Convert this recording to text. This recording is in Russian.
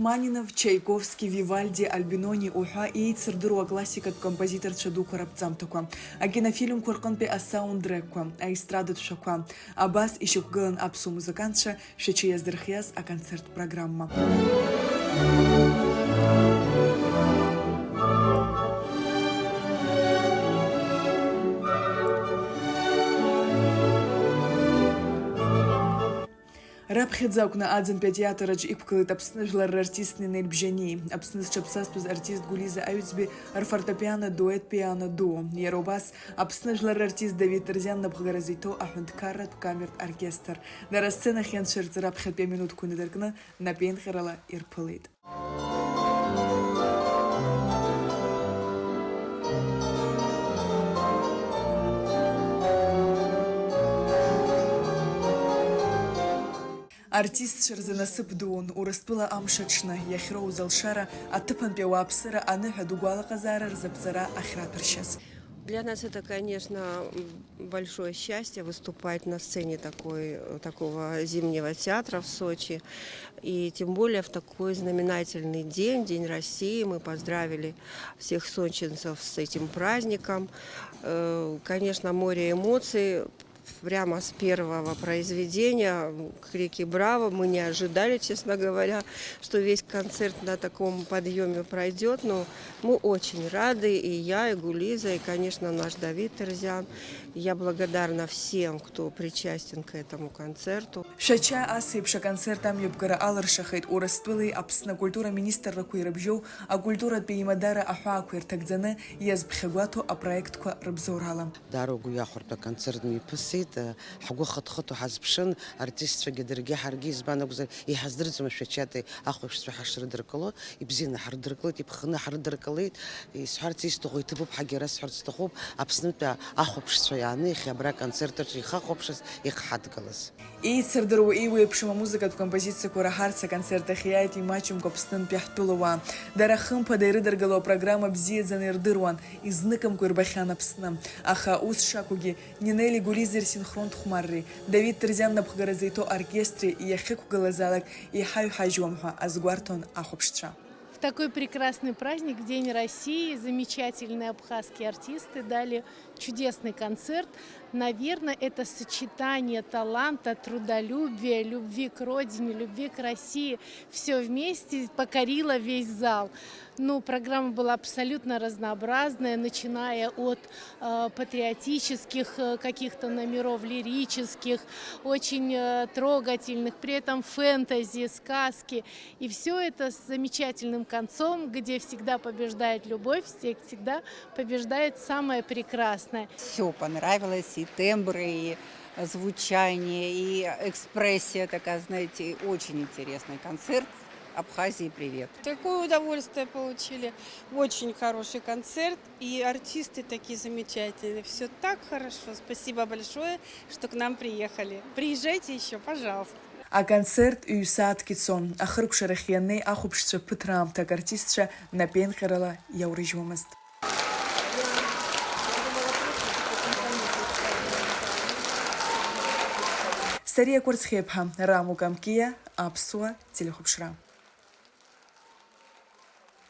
Рахманинов, Чайковский, Вивальди, Альбинони, Уха и Цердыру классика композитор Чаду Корабцамтаква. А кинофильм Курканпе а саундтреква, а эстрада тшаква. А бас и щукгылан апсу музыкантша, шечи яздырхяз, а концерт программа. Рабхедзаукна адзен педиатрач иквкалит абснежлар артистный нельбжени. Абснез чапсаспуз артист Гулиза Аюцби фортепиано дуэт пиано дуо. Еробас абснежлар артист Давид Терзян набхгаразито ахундкарат камерт оркестр. Дара сцена хеншерт рабхед 5 минут кунедеркна на пенхерала ирпылит. Артист шерзанасып дуун, ураспыла амшачна, яхроу залшара, атыпан певапсыра, аныха дугуала казара, разапзара, ахрапырщас. Для нас это, конечно, большое счастье выступать на сцене такого зимнего театра в Сочи. И тем более в такой знаменательный день, День России, мы поздравили всех сочинцев с этим праздником. Конечно, море эмоций. Прямо с первого произведения крики «Браво!» мы не ожидали, честно говоря, что весь концерт на таком подъеме пройдет. Но мы очень рады, и я, и Гулиза, и, конечно, наш Давид Терзян. Я благодарна всем, кто причастен к этому концерту. Шача асыпша концертам юбгара алыршахайт урастылы апсна культура министр ракуирабжоу, а культура пеймадара ахуакуир тагдзаны язбхегуату а проектква рабзорала. Дорогу яхурта концертный пысит, хагу хатхату хазбшин, артист гидерги харги избана гузар, и хаздырцам шачаты ахушство хашрыдыркало, и бзина хардыркалит, и пхна хардыркалит, и с артисту гойтыбу хагера с артисту апснута ахушство яны, хабра концертер, и хахопшас, и хадгалас. И цердеру и выпшима музыка в композиции курахарца концерта хияет и матчем копстын пяхтулова. Дарахым подайрыдыргало программа бзиедзан ирдыруан, и зныком курбахян апсным. Аха ус шакуги, Нинели Гулизер синхрон тхмарри, Давид Терзян набхгаразито оркестре, и яхику галазалак, и хаю хажуамха, азгуартон ахопштра. В такой прекрасный праздник, в День России, замечательные абхазские артисты дали чудесный концерт. Наверное, это сочетание таланта, трудолюбия, любви к родине, любви к России. Все вместе покорило весь зал. Ну, программа была абсолютно разнообразная, начиная от патриотических каких-то номеров, лирических, очень трогательных, при этом фэнтези, сказки. И все это с замечательным концом, где всегда побеждает любовь, всегда побеждает самое прекрасное. Все понравилось, и тембры, и звучание, и экспрессия такая, знаете, очень интересный концерт. Абхазии привет. Такое удовольствие получили. Очень хороший концерт. И артисты такие замечательные. Все так хорошо. Спасибо большое, что к нам приехали. Приезжайте еще, пожалуйста. А концерт Юсаат Китсон, ахырк шарахьянный ахупшца пытрам, так артистша на пенхерала яурыжвамаст. Сария Курцхепха, Раму Камкия, Апсуа, Телехопшра.